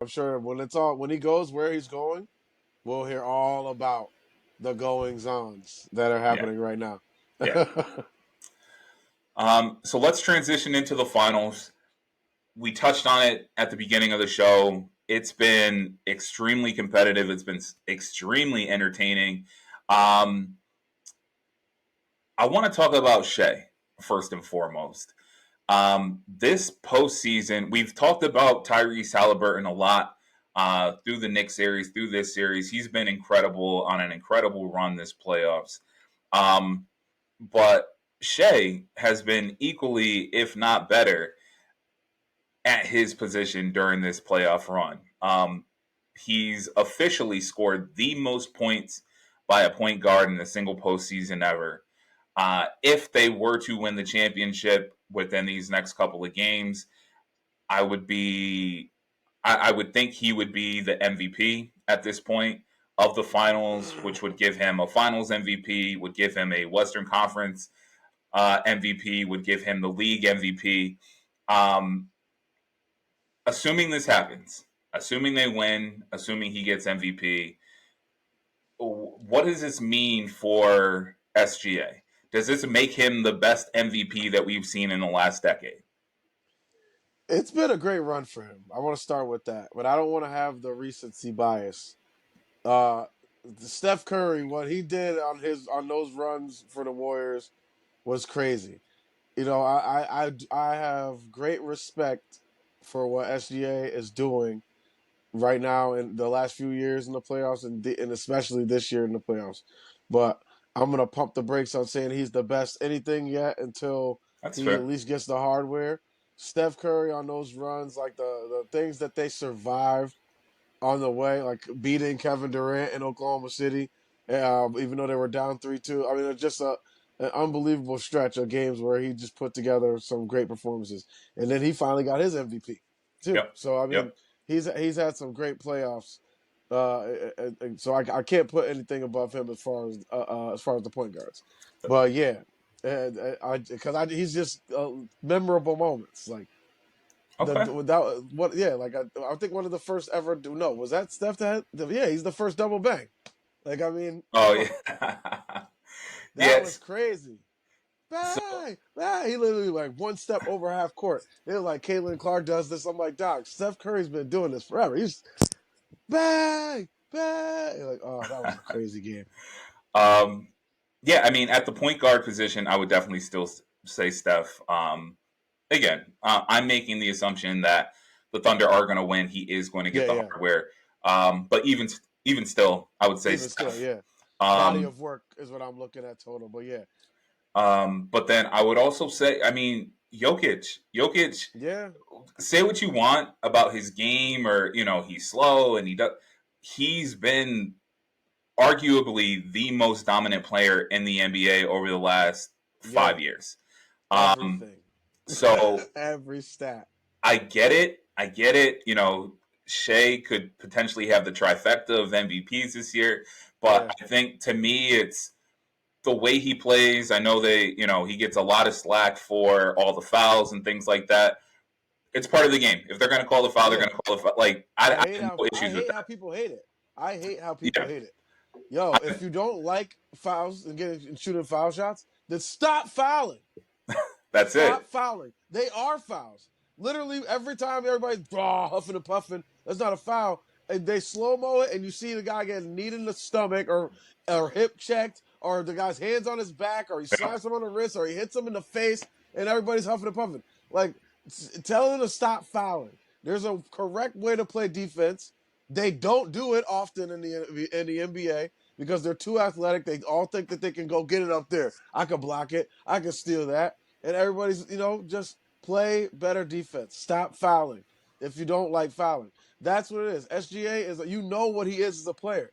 I'm sure when he goes where he's going, we'll hear all about the goings ons that are Yeah, happening right now. yeah. So let's transition into the finals. We touched on it at the beginning of the show. It's been extremely competitive. It's been extremely entertaining. Um, I want to talk about Shea first and foremost. This postseason, we've talked about Tyrese Halliburton a lot through the Knicks series, through this series. He's been incredible on an incredible run this playoffs. Um, but Shea has been equally, if not better, at his position during this playoff run. He's officially scored the most points by a point guard in a single postseason ever. If they were to win the championship within these next couple of games, I would be, I would think he would be the MVP at this point of the finals, which would give him a Finals MVP, would give him a Western Conference MVP, would give him the league MVP. Um, Assuming this happens, assuming they win, assuming he gets MVP, what does this mean for SGA? Does this make him the best MVP that we've seen in the last decade? It's been a great run for him. I want to start with that, but I don't want to have the recency bias. Uh, Steph Curry, what he did on those runs for the Warriors was crazy. I have great respect for what SGA is doing right now in the last few years in the playoffs and especially this year in the playoffs. But I'm gonna pump the brakes on saying he's the best anything yet until That's he at fair. least gets the hardware. Steph Curry on those runs, like the things that they survived on the way, like beating Kevin Durant in Oklahoma City, even though they were down 3-2. I mean, it's just an unbelievable stretch of games where he just put together some great performances, and then he finally got his MVP too. Yep. So I mean, Yep. he's had some great playoffs. So I can't put anything above him as far as the point guards, but yeah, because he's just memorable moments like the Okay. that what yeah like I think one of the first ever no was that Steph that yeah he's the first double bang like I mean Oh come on yeah. that was Yes. crazy So bang bang he literally like one step over half court they're like Caitlin Clark does this I'm like Doc Steph Curry's been doing this forever he's bang bang you're like oh that was a crazy game. um yeah, I mean at the point guard position I would definitely still say Steph. Again, I'm making the assumption that the Thunder are going to win. He is going to get Yeah, the yeah, hardware. But even still, I would say even still, Steph. yeah, body Um, of work is what I'm looking at total, but yeah, but then I would also say, I mean, Jokic. yeah, Say what you want about his game, or he's slow and he does. He's been arguably the most dominant player in the NBA over the last yeah, 5 years. Um, everything. so Every stat. I get it. I get it. Shea could potentially have the trifecta of MVPs this year, but Yeah. I think to me, it's the way he plays. I know he gets a lot of slack for all the fouls and things like that. It's part of the game. If they're going to call the foul, they're Yeah. going to call the foul. Like, I have no I issues with hate how that. people hate it. I hate how people Yeah. hate it. Yo, if you don't like fouls and getting and shooting foul shots, then stop fouling. That's Stop it. fouling. They are fouls. Literally every time everybody's huffing and puffing, that's not a foul. And they slow mo it, and you see the guy getting kneed in the stomach or hip checked, or the guy's hands on his back, or he Yeah. slaps him on the wrist, or he hits him in the face, and everybody's huffing and puffing. Like, tell them to stop fouling. There's a correct way to play defense. They don't do it often in the NBA because they're too athletic. They all think that they can go get it up there. I could block it. I could steal that. And everybody's, just play better defense. Stop fouling if you don't like fouling. That's what it is. SGA is, what he is as a player.